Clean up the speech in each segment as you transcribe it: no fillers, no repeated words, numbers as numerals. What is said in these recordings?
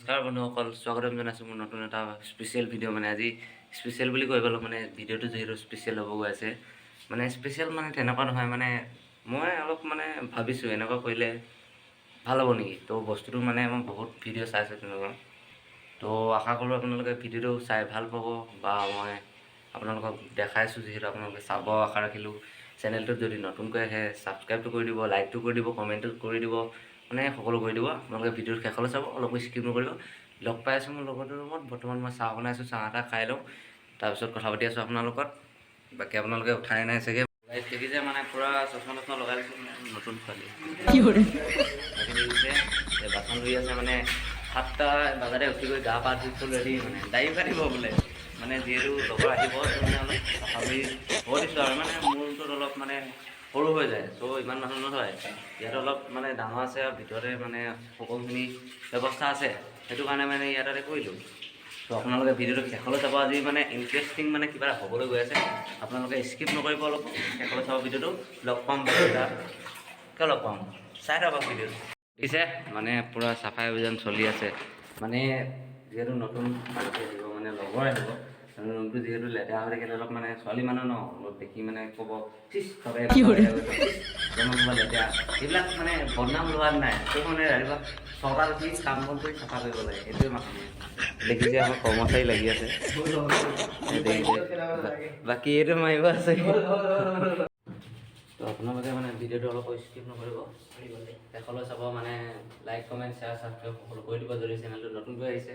নমস্কাৰ বন্ধুসকল, স্বাগতম জনাইছোঁ মোৰ নতুন এটা স্পেচিয়েল ভিডিঅ' মানে আজি স্পেচিয়েল বুলি কৈ গ'লোঁ মানে ভিডিঅ'টো যিহেতু স্পেচিয়েল হ'ব গৈ আছে মানে স্পেচিয়েল মানে তেনেকুৱা নহয় মানে মই অলপ মানে ভাবিছোঁ এনেকুৱা কৰিলে ভাল হ'ব নেকি। তো বস্তুটো মানে মই বহুত ভিডিঅ' চাইছোঁ তেনেকুৱা, তো আশা কৰোঁ আপোনালোকে ভিডিঅ'টো চাই ভাল পাব বা মই আপোনালোকক দেখাইছোঁ যিহেতু আপোনালোকে চাব আশা ৰাখিলোঁ। চেনেলটোত যদি নতুনকৈ আহে ছাবস্ক্ৰাইবটো কৰি দিব, লাইকটো কৰি দিব, কমেণ্টটো কৰি দিব, মানে সকলো কৰি দিব। আপোনালোকে ভিডিঅ'ৰ শেষলৈ চাব, অলপো স্কিপ নকৰিব। লগ পাই আছোঁ মোৰ লগৰটোৰ ৰুমত, বৰ্তমান মই চাহ বনাইছোঁ, চাহ এটা খাই লওঁ, তাৰপিছত কথা পাতি আছোঁ আপোনাৰ লগত। বাকী আপোনালোকে উঠাই নাই চাগে, দেখিছে মানে পূৰা চশমা তচমা লগাই দিছোঁ নতুন ছোৱালী কি দেখিছে বাচন ধুই আছে মানে 7টা বজাতে উঠি গৈ গা পা ধুই ফুল ৰেডি মানে দাড়ি কাটিব বোলে মানে যিহেতু লগৰ আহিব মানে অলপ চাফা কৰি হ'ব দিছোঁ আৰু মানে মূৰটোত অলপ মানে সৰু হৈ যায়, চ' ইমান মানুহ নহয় ইয়াত অলপ মানে ডাঙৰ আছে আৰু ভিতৰতে মানে সকলোখিনি ব্যৱস্থা আছে, সেইটো কাৰণে মানে ইয়াতে কৰিলোঁ। ত' আপোনালোকে ভিডিঅ'টো শেষলৈ চাব, আজি মানে ইণ্টাৰেষ্টিং মানে কিবা এটা হ'বলৈ গৈ আছে, আপোনালোকে স্কিপ নকৰিব, অলপ শেষলৈ চাব ভিডিঅ'টো। লগ পাম কিয় লগ পাম, চাই থাকক ভিডিঅ'টো। পিছে মানে পূৰা চাফাই অভিযান চলি আছে মানে যিহেতু নতুন মানুহ আহিব মানে লগৰ আহিব, ৰুমটো যিহেতু লেতেৰা হৈ থাকিলে অলপ মানে ছোৱালী মানুহ ন অলপ দেখি মানে ক'ব চিচ লেতেৰা, এইবিলাক মানে বদনাম লোৱাত নাই, সেইটো মানে ৰাতিপুৱা 6টাত উঠি কাম বন কৰি চাফা কৰিব লাগে, সেইটোৱে মানুহ দেখিছে আমাৰ কৰ্মচাৰী লাগি আছে। বাকী এইটো মাৰিব আছে। তো আপোনালোকে মানে ভিডিঅ'টো অলপ স্কিপ নকৰিব, শেষলৈ চাব, মানে লাইক কমেণ্ট শ্বেয়াৰ ছাবস্ক্ৰাইব সকলো কৰি দিব যদি চেনেলটো নতুনকৈ আহিছে।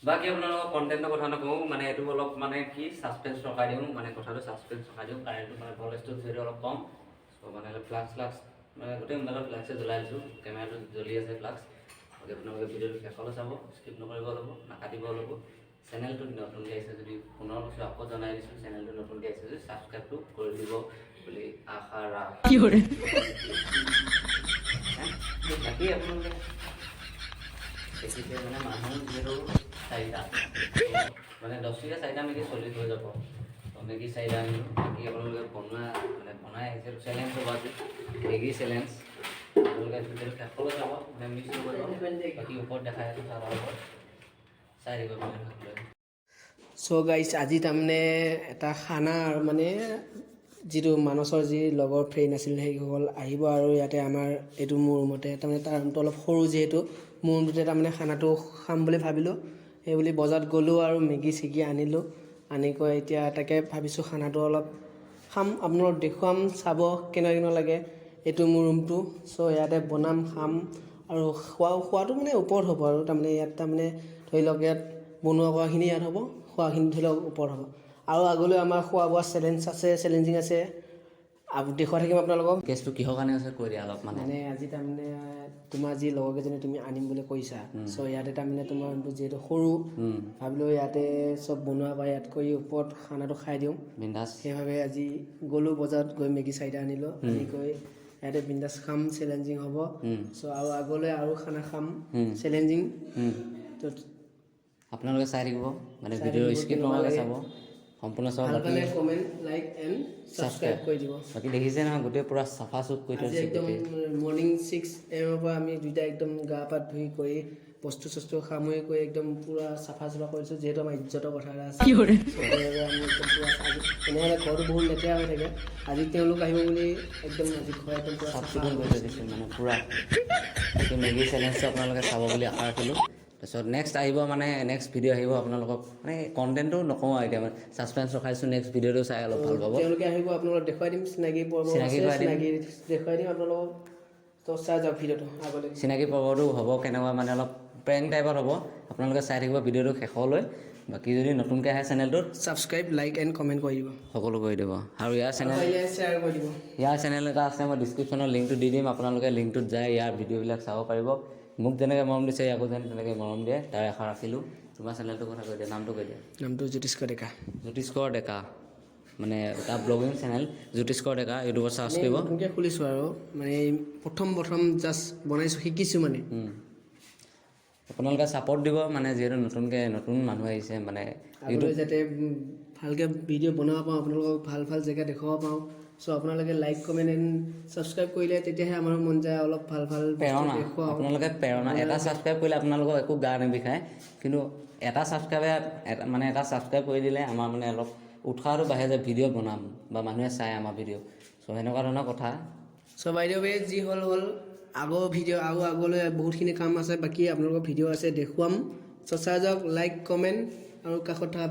বাকী আপোনালোকৰ কণ্টেণ্টৰ কথা নকওঁ, মানে এইটো অলপ মানে কি ছাছপেঞ্চ ৰখাই দিওঁ, মানে কথাটো ছাছপেঞ্চ ৰখাই দিওঁ, কাৰেণ্টটো মানে ভল্টেজটো যিহেতু অলপ কম, চ' মানে ফ্লাক্স মানে গোটেই মোবাইলত ফ্লাক্সে জ্বলাই দিছোঁ, কেমেৰাটো জ্বলি আছে ফ্লাক্স। গতিকে আপোনালোকে ভিডিঅ'টো শেষলৈ চাব, স্কিপ নকৰিব, অলপ নাকাটিব অলপ। চেনেলটো নতুনকৈ আহিছে যদি পুনৰ কৈছোঁ, আকৌ জনাই দিছোঁ, চেনেলটো নতুনকৈ আহিছে যদি ছাবস্ক্ৰাইবটো কৰি দিব বুলি আশা ৰাখি বাকী আপোনালোকে দেখিছে মানে মানুহ যিহেতু 4টা মানে 10 টকীয়া 4টা মেগী 40 হৈ যাব, তো মেগী 4টা আনিলোঁ। বাকী আপোনালোকে বনাই আহিছে চেলেঞ্জ হ'ব আজি, মেগী চেলেঞ্জ। আপোনালোকে ভিডিঅ'টো শেষলৈ যাব, মানে মিছ নকৰিব। বাকী ওপৰত দেখাই আছোঁ তাৰ ওপৰত চাই দিব মানে। চ' গাইছ, আজি তাৰমানে এটা খানা আৰু মানে যিটো মানসৰ যি লগৰ ফ্ৰেণ্ড আছিল সেইসকল আহিব আৰু ইয়াতে আমাৰ এইটো মোৰ ৰুমতে, তাৰমানে তাৰ ৰুমটো অলপ সৰু যিহেতু মোৰ ৰুমটোতে তাৰমানে খানাটো খাম বুলি ভাবিলোঁ, সেই বুলি বজাৰত গ'লোঁ আৰু মেগী চেগী আনিলোঁ। আনি কৈ এতিয়া তাকে ভাবিছোঁ খানাটো অলপ খাম, আপোনালোকক দেখুৱাম, চাব কেনেকুৱা লাগে। এইটো মোৰ ৰুমটো, চ' ইয়াতে বনাম খাম আৰু খোৱাটো মানে ওপৰত হ'ব আৰু তাৰমানে ইয়াত তাৰমানে ধৰি লওক ইয়াত বনোৱা কৰাখিনি ইয়াত হ'ব, খোৱাখিনি ধৰি লওক ওপৰত হ'ব। আৰু আগলৈ আমাৰ খোৱা বোৱা চেলেঞ্জিং আছে, দেখুৱাই থাকিম আপোনালোকক। কেছটো কিহৰ কাৰণে আছে কৈ দিয়া অলপ। মানে আজি তাৰমানে তোমাৰ যি লগৰকেইজনী তুমি আনিম বুলি কৈছা, চ' ইয়াতে তাৰমানে তোমাৰ ৰুমটো যিহেতু সৰু, ভাবিলোঁ ইয়াতে চব বনোৱা বা ইয়াত কৰি ওপৰত খানাটো খাই দিওঁ বিন্দাছ। সেইভাৱে আজি গ'লোঁ বজাৰত, গৈ মেগী 4টা আনিলোঁ, আনি গৈ ইয়াতে বিন্দাছ খাম, চেলেঞ্জিং হ'ব। চ' আৰু আগলৈ আৰু খানা খাম চেলেঞ্জিং। তো আপোনালোকে চাই থাকিব, মানে ভিডিঅ' স্কিপ নকৰাকৈ চাব, সম্পূৰ্ণ চাব। বাকী কমেণ্ট, লাইক এণ্ড ছাবস্ক্ৰাইব কৰি দিব। বাকী দেখিছে নহয় গোটেই পূৰা চাফা চুপ কৰি থৈছে। একদম মৰ্ণিং 6 AM পৰা আমি দুইটা একদম গা পা ধুই কৰি বস্তু চস্তু সামৰি কৰি একদম পূৰা চাফা কৰিছোঁ, যিহেতু আমাৰ ইজ্জতৰ কথা এটা আছে। আমি একদম পূৰা এনেহ'লে ঘৰটো বহুত লেতেৰা হৈ থাকে। আজি তেওঁলোক আহিব বুলি একদম আজি ঘৰ একদম পূৰা চাফ চিকুণ কৰি থৈ দিছোঁ মানে পূৰা। বাকী মেগী চেলেঞ্জটো আপোনালোকে চাব বুলি আশা ৰাখিলোঁ। তাৰপিছত নেক্সট আহিব, মানে নেক্সট ভিডিঅ' আহিব আপোনালোকক, মানে কণ্টেণ্টটো নকওঁ আৰু এতিয়া মানে ছাছপেঞ্চ ৰখাইছোঁ, নেক্সট ভিডিঅ'টো চাই অলপ ভাল পাব। তেওঁলোকে আহিব, আপোনালোকক দেখুৱাই দিম, চিনাকি পৰ্ব দেখুৱাই দিম আপোনালোকক। তো চাই যাওক ভিডিঅ'টো আগলৈ। চিনাকি পৰ্বটো হ'ব কেনেকুৱা, মানে অলপ প্ৰেংক টাইপত হ'ব, আপোনালোকে চাই থাকিব ভিডিঅ'টো শেষলৈ। বাকী যদি নতুনকৈ আহে চেনেলটোত ছাবস্ক্ৰাইব, লাইক এণ্ড কমেণ্ট কৰি দিব, সকলো কৰি দিব। আৰু শ্বেয়াৰ কৰি দিব। ইয়াৰ চেনেল এটা আছে, মই ডিছক্ৰিপশ্যনত লিংকটো দি দিম, আপোনালোকে লিংকটোত যায় ইয়াৰ ভিডিঅ'বিলাক চাব পাৰিব। মোক যেনেকৈ মৰম দিছে ইয়াকো যেন তেনেকৈ মৰম দিয়ে, তাৰ আশা ৰাখিলোঁ। তোমাৰ চেনেলটোৰ কথা কৈ দিয়া, নামটো কৈ দিয়া। নামটো জ্যোতিষ্কৰ ডেকা। জ্যোতিষ্কৰ ডেকা, মানে এটা ব্লগিং চেনেল জ্যোতিষ্কৰ ডেকা, ইউটিউবত চাৰ্চ কৰিব। নতুনকৈ খুলিছোঁ আৰু মানে প্ৰথম জাষ্ট বনাইছোঁ, শিকিছোঁ মানে। আপোনালোকে ছাপোৰ্ট দিব, মানে যিহেতু নতুন মানুহ আহিছে, মানে আগলৈ যাতে ভালকৈ ভিডিঅ' বনাব পাৰোঁ, আপোনালোকক ভাল জেগা দেখুৱাব পাৰোঁ, চ' আপোনালোকে লাইক কমেণ্ট এণ্ড ছাবস্ক্ৰাইব কৰিলে তেতিয়াহে আমাৰ মন যায় অলপ ভাল ভাল প্ৰেৰণা দেখুৱাওঁ। আপোনালোকে প্ৰেৰণা এটা ছাবস্ক্ৰাইব কৰিলে আপোনালোকৰ একো গা নিবিষায়, কিন্তু এটা ছাবস্ক্ৰাইব কৰি দিলে আমাৰ মানে অলপ উৎসাহটো বাঢ়ে যে ভিডিঅ' বনাম বা মানুহে চায় আমাৰ ভিডিঅ'। চ' সেনেকুৱা ধৰণৰ কথা। চ' বাইদেউ যি হ'ল আগৰ ভিডিঅ' আগলৈ বহুতখিনি কাম আছে, বাকী আপোনালোকৰ ভিডিঅ' আছে দেখুৱাম। চ' চাই যাওক, লাইক কমেণ্ট আৰু কাষত থকা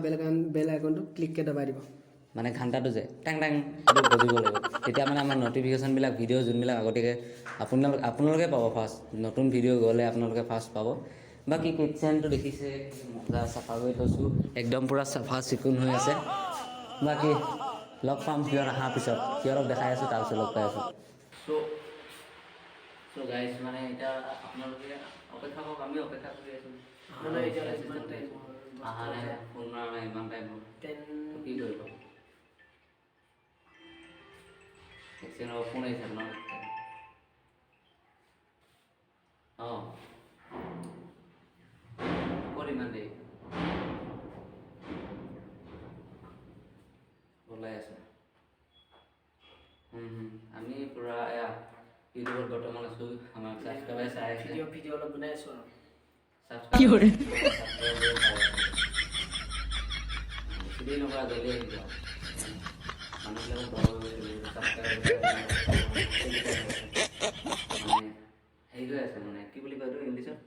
বেল আইকনটো ক্লিককৈ দবাই দিব। মানে ঘণ্টাটো যে টেং টেং সেইটো বজিব লাগিব, তেতিয়া মানে আমাৰ ন'টিফিকেশ্যনবিলাক ভিডিঅ' যোনবিলাক আগতীয়াকৈ আপোনালোকে পাব ফাৰ্ষ্ট, নতুন ভিডিঅ' গ'লে আপোনালোকে ফাৰ্ষ্ট পাব। বাকী কিটচেনটো দেখিছে মজা চাফা কৰি থৈছোঁ, একদম পূৰা চাফা চিকুণ হৈ আছে। বাকী লগ পাম সিহঁত অহাৰ পিছত, সিহঁতক দেখাই আছোঁ তাৰপিছত লগ পাই আছোঁ। চ' গাইজ মানে এতিয়া আপোনালোকে অপেক্ষা কৰক, আমি অপেক্ষা কৰি আছোঁ। অহা নাই, ফোন মৰা নাই ইমান টাইম হ'ল, কি কৰিব? ফোন আহিছে আপোনাৰ? অঁ ক'ত ইমান দেৰি ওলাই আছে? আমি পূৰা এয়া ইউটিউবত বৰ্তমান আছোঁ, আমাৰ ছাবস্ক্ৰাইবাৰে চাই আছে। ভিডিঅ' অলপ বনাই আছোঁ আৰু বেছি দেৰি নকৰা, জলদি আহি যাওঁ। মানুহবিলাকক বৰ হেৰি হৈ আছে মানে কি বুলি কয় এইটো ইংলিছত?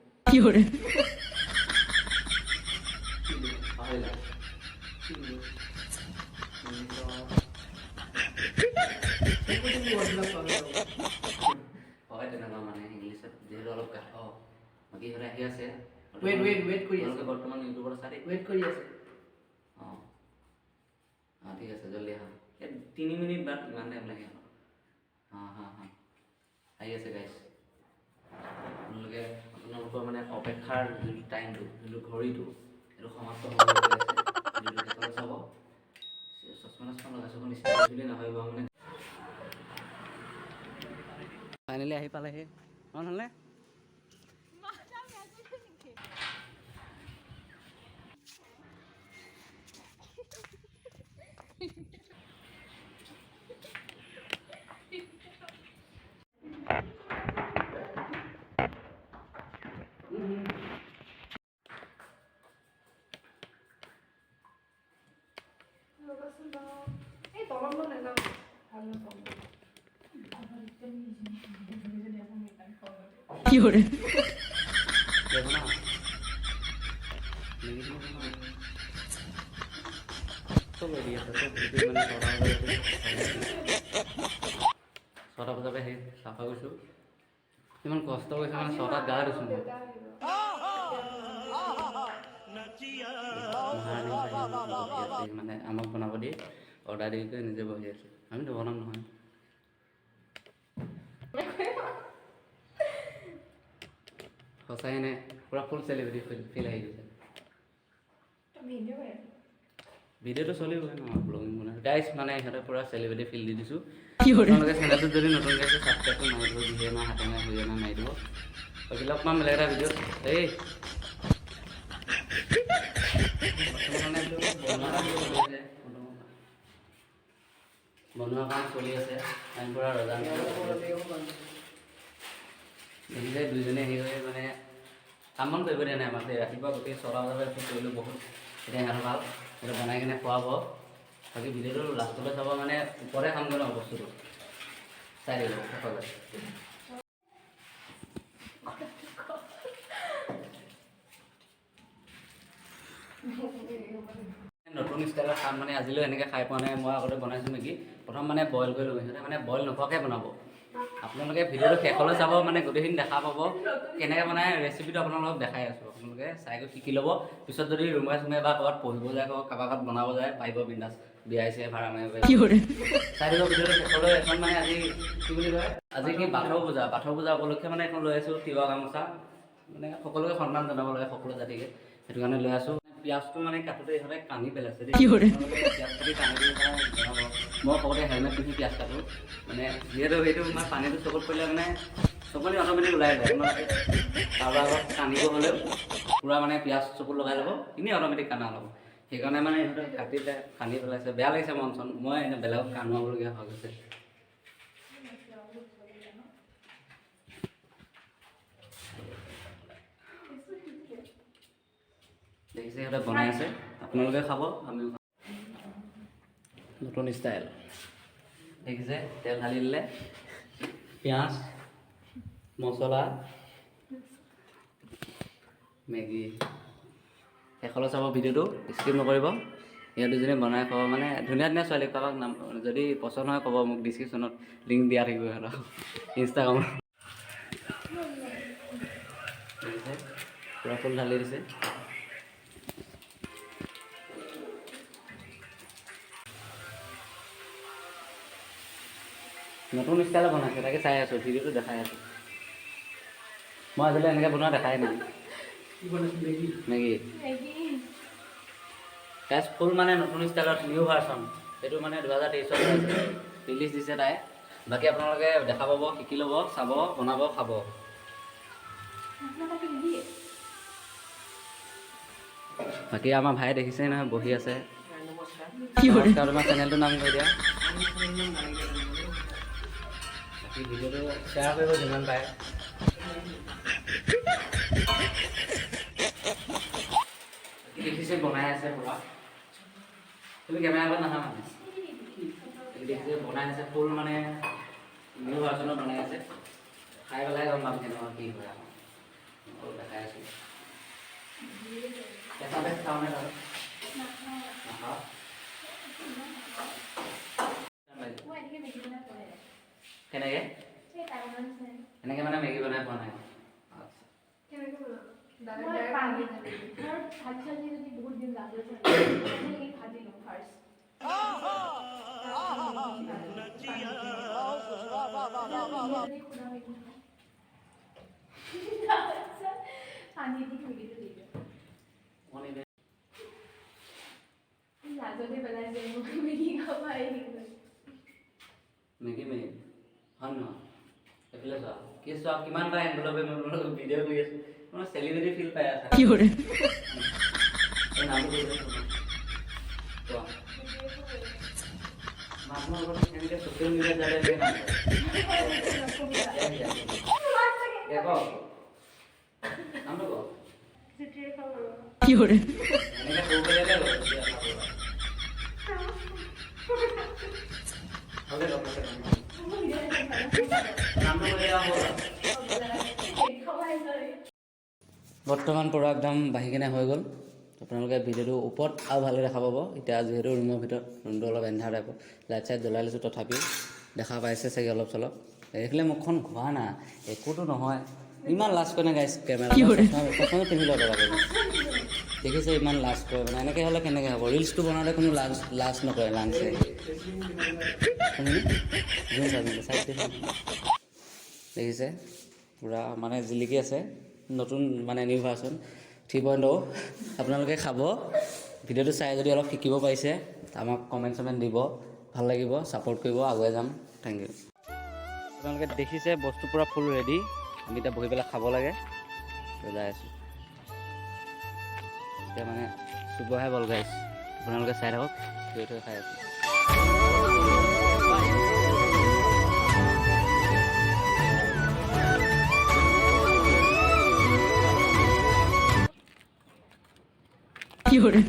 পাহৰিলা? হয় তেনেকুৱা মানে ইংলিছত যিহেতু অলপ বাকী হ'লে আহি আছে। ৱেইট কৰি আছে বৰ্তমান ইউটিউবত চাই ৱেইট কৰি আছে। অঁ ঠিক আছে, জলদি আহা। 3 মিনিট বাদ ইমান টাইম লাগে। আহি আছে গাইজ। আপোনালোকৰ মানে অপেক্ষাৰ যোনটো টাইমটো, যোনটো ঘড়ীটো, সেইটো সমাপ্ত হ'ব গৈ আছে। চাব চশমা লগাইছোঁ নিশ্চয় বুলি নহয় বাৰু মানে। ফাইনেলি আহি পালেহি, নহ'লে কি কৰে? ছটা বজাতে আহি চাফা কৰিছোঁ, ইমান কষ্ট কৰিছোঁ মানে 6টাত গা ধুইছোঁ মই। মানে আমাক বনাব দিয়ে, অৰ্ডাৰ দি কৰি নিজে বহি আছোঁ। আমিতো বনাম নহয়। সঁচাই নে পূৰা ফুল চেলিব্ৰিটি ফিল আহি গৈছে। ভিডিঅ'টো চলিবই ন, ব্লগিং বনাই গাইজ মানে ইহঁতে পূৰা চেলিব্ৰিটি ফিল দি দিছোঁ। আপোনালোকে চেনেলটোত যদি নতুন গাইছে ছাবস্ক্ৰাইবটো মাৰি দিব, যিহে আমাৰ হাতে মাৰি হৈ জানা মাৰি দিব। বাকী লগ পাম বেলেগ এটা ভিডিঅ'ত। এই বনোৱা কাম চলি আছে, আমি পূৰা ৰজা দেখিছে দুইজনে আহি হৈ মানে কাম বন কৰিব দিয়া নাই আমাক। ৰাতিপুৱা গোটেই 6টা বজাত কৰিলোঁ বহুত, এতিয়া সিহঁতৰ ভাল সেইটো বনাই কিনে খুৱাব। বাকী ভিডিঅ'টো লাষ্টলৈ চাব, মানে ওপৰতে খামগৈ ন বস্তুটো, চাই দিব সকলোৱে। নতুন ষ্টাইলত খাম মানে আজিলৈ এনেকৈ খাই পোৱা নাই। মই আগতে বনাইছোঁ মেগী, প্ৰথম মানে বইল কৰি ল'ব, সিহঁতে মানে বইল নোখোৱাকৈ বনাব। আপোনালোকে ভিডিঅ'টো শেষলৈ চাব, মানে গোটেইখিনি দেখা পাব কেনেকৈ বনাই। ৰেচিপিটো আপোনালোকক দেখাই আছোঁ, আপোনালোকে চাই গৈ শিকি ল'ব। পিছত যদি ৰুমাই চুমাই বা ক'ৰবাত পঢ়িব যায়, কাৰোবাক বনাব যায়, পাৰিব বিন্দাছ, বিয়াই চিয়াই ভাড়া মাৰিব চাই দিব ভিডিঅ'টো শেষলৈ। এখন মানে আজি কি বুলি কয়, আজি কি বাথৌ পূজা উপলক্ষে মানে এখন লৈ আছোঁ তিৱা গামোচা, মানে সকলোকে সন্মান জনাব লাগে, সকলো জাতিকে, সেইটো কাৰণে লৈ আছোঁ। পিঁয়াজটো মানে কাটোতে ইহঁতে কান্দি পেলাইছে দেই। পিঁয়াজ কাটি কান্দি জনাব। মই সবতে হেলমেট পিন্ধি পিঁয়াজ কাটোঁ, মানে যিহেতু সেইটো মানে পানীটো চকুত পৰিলে মানে চকুনি অট'মেটিক ওলাই যায়। আপোনালোকে কাৰোবাৰ আগত কান্দিব হ'লেও পূৰা মানে পিঁয়াজ চকুত লগাই ল'ব, এনেই অট'মেটিক কান্দা ল'ব। সেইকাৰণে মানে ইহঁতে কাটিতে খান্দি পেলাইছে বেয়া লাগিছে মন চন মই এনে বেলেগক কান্দুৱাবলগীয়া হৈ গৈছে দেখিছে সিহঁতে বনাই আছে আপোনালোকে খাব আমিও খাম নতুন ষ্টাইল দেখিছে তেল ঢালি দিলে পিঁয়াজ মছলা মেগী শেষলৈ চাব ভিডিঅ'টো স্কিপ নকৰিব ইহঁত দুজনী বনাই খাব মানে ধুনীয়া ধুনীয়া ছোৱালী কাৰোবাক নাম যদি পচন্দ হয় ক'ব মোক ডিছক্ৰিপশ্যনত লিংক দিয়া থাকিব সিহঁতক ইনষ্টাগ্ৰামত দেখিছে পূৰা ফুল ঢালি দিছে নতুন ষ্টাইলত বনাইছে তাকে চাই আছোঁ ভিডিঅ'টো দেখাই আছোঁ মই আজিলৈ এনেকৈ বনোৱা দেখাই নাই মেগী গাইজ ফুল মানে নতুন ষ্টাইলত নিউ ভাৰ্চন এইটো মানে 2023 ৰিলিজ দিছে তাই বাকী আপোনালোকে দেখা পাব শিকি ল'ব চাব বনাব খাব বাকী আমাৰ ভাই দেখিছে নহয় বহি আছে নমস্কাৰ তোমাৰ চেনেলটোৰ নাম কৈ দিয়া বাকী ভিডিঅ'টো শ্বেয়াৰ কৰিব যিমান পাৰে দেখিছে বনাই আছে পুৰা তুমি কেমেৰা আগত নাহা মানে দেখিছে বনাই আছে ফুল মানে নিউ ভাৰ্চনত বনাই আছে খাই পেলাই গম পাম কেনেকুৱা কি হয় আকৌ দেখাই আছোঁ কেঁচা বেচ খাওঁ নে বাৰু নাখাওঁ কেনেকৈ এনেকৈ মানে মেগী বনাই পোৱা নাই মেগী মেগী হয় নহয় এইফালে চোৱা কি চোৱা কিমান বাৰ এনভেলপে মই ভিডিঅ' কৰি আছোঁ তোমাৰ চেলিব্ৰিটি ফিল পাই আছা কি কৰে নামটো কোৱা মানুহৰ লগত এনেকৈ ছ'চিয়েল মিডিয়াত যাতে নামটো কওক কি কৰে এনেকৈ সৰু পেলালে বৰ্তমান পূৰা একদম বাঢ়ি কিনে হৈ গ'ল আপোনালোকে ভিডিঅ'টো ওপৰত আৰু ভালকৈ দেখা পাব এতিয়া যিহেতু ৰুমৰ ভিতৰত ৰুমটো অলপ এন্ধাৰ টাইপৰ লাইট চাইট জ্বলাই লৈছোঁ তথাপিও দেখা পাইছে চাগে অলপ চলপ এইফালে মুখখন ঘূৰা না একোতো নহয় ইমান লাজ কৰে নে গাইছ কেমেৰা প্ৰথমে পিন্ধি ল'ব লাগে দেখিছে ইমান লাজ কৰে মানে এনেকৈ হ'লে কেনেকৈ হ'ব ৰিলচটো বনাওঁতে কোনো লাজ নকৰে লাঞ্চে দেখিছে পূৰা মানে জিলিকি আছে নতুন মানে নিউ ভাৰ্চন 3.0 আপোনালোকে খাব ভিডিঅ'টো চাই যদি অলপ শিকিব পাৰিছে আমাক কমেণ্ট চমেণ্ট দিব ভাল লাগিব ছাপোৰ্ট কৰিব আগুৱাই যাম থেংক ইউ আপোনালোকে দেখিছে বস্তু পূৰা ফুল ৰেডি আমি এতিয়া বহি পেলাই খাব লাগে যাই আছোঁ এতিয়া মানে চুবহে বল গাইছ আপোনালোকে চাই থাকক থৈ থৈ খাই আছোঁ কি কৰে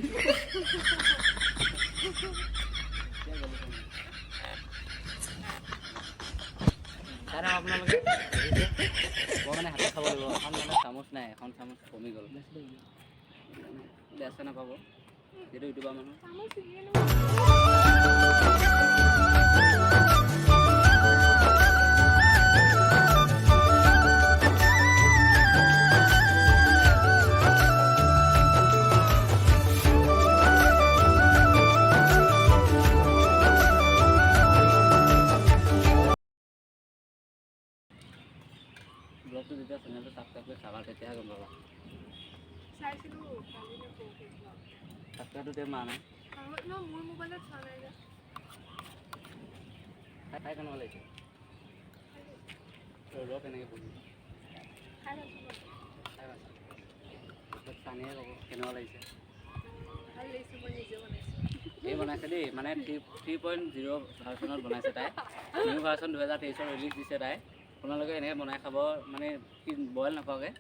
আপোনালোকে মই মানে হাতে খাব লাগিব এখন মানে চামুচ নাই এখন চামুচ কমি গ'ল বেয়া নাপাব যিহেতু ইউটিউবাৰ মানুহ ব্লগটো যেতিয়া চেনেলটো ছাবস্ক্ৰাইব কৰি চাবা তেতিয়াহে গম পাবা ছাবস্ক্ৰাইবটো তেওঁ মা নাই মোৰ মোবাইলত চোৱা নাই খাই কেনেকুৱা লাগিছে ৰ'দ কেনেকৈ পঢ়ি খাই পানীয়ে ক'ব কেনেকুৱা লাগিছে এই বনাইছে দেই মানে 3.0 ভাৰ্চনত বনাইছে তাই নিউ ভাৰ্চন 2023 ৰিলিজ দিছে তাই আপোনালোকে এনেকৈ বনাই খাব মানে কি বইল নকৰাকৈ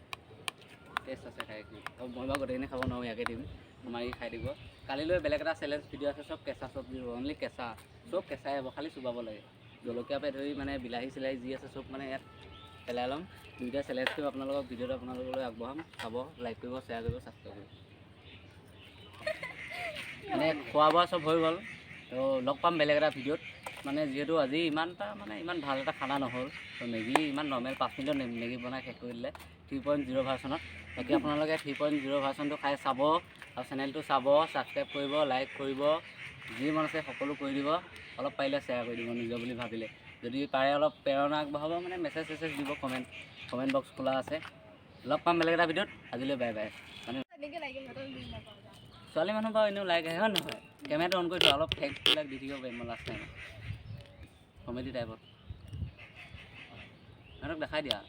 টেষ্ট আছে খাই কি আৰু মই বাৰু গোটেইখিনি খাব নোৱাৰোঁ ইয়াকে দিম আমাৰ ই খাই দিব কালিলৈ বেলেগ এটা চেলেঞ্জ ভিডিঅ' আছে চব কেঁচা চব্জি অনলি কেঁচা চব কেঁচাই হ'ব খালি চুবাব লাগে জলকীয়া পে ধৰি মানে বিলাহী চিলাহী যি আছে চব মানে ইয়াত পেলাই ল'ম দুইটা চেলেঞ্জ কৰিম আপোনালোকক ভিডিঅ'টো আপোনালোকলৈ আগবঢ়াম চাব লাইক কৰিব শ্বেয়াৰ কৰিব ছাবস্ক্ৰাইব কৰিব মানে খোৱা বোৱা চব হৈ গ'ল তো লগ পাম বেলেগ এটা ভিডিঅ'ত মানে যিহেতু আজি ইমান ভাল এটা খানা নহ'ল তো মেগী ইমান নৰ্মেল 5 মিনিটত মেগী বনাই শেষ কৰি দিলে 3.0 ভাৰ্চনত বাকী আপোনালোকে 3.0 ভাৰ্চনটো খাই চাব আৰু চেনেলটো চাব ছাবস্ক্ৰাইব কৰিব লাইক কৰিব যি মন আছে সকলো কৰি দিব অলপ পাৰিলে শ্বেয়াৰ কৰি দিব নিজৰ বুলি ভাবিলে যদি পাৰে অলপ প্ৰেৰণা আগবঢ়াব মানে মেছেজ দিব কমেণ্ট বক্স খোলা আছে লগ পাম বেলেগ এটা ভিডিঅ'ত আজিলৈ বাই বাই মানে ছোৱালী মানুহ বাৰু এনেও লাইক আহে হয় নহয় কেমেৰাটো অন কৰি দিওঁ অলপ ফেকবিলাক দি থাকিব পাৰিম মই লাষ্ট টাইমত কমেডি টাইপত সিহঁতক দেখাই দিয়া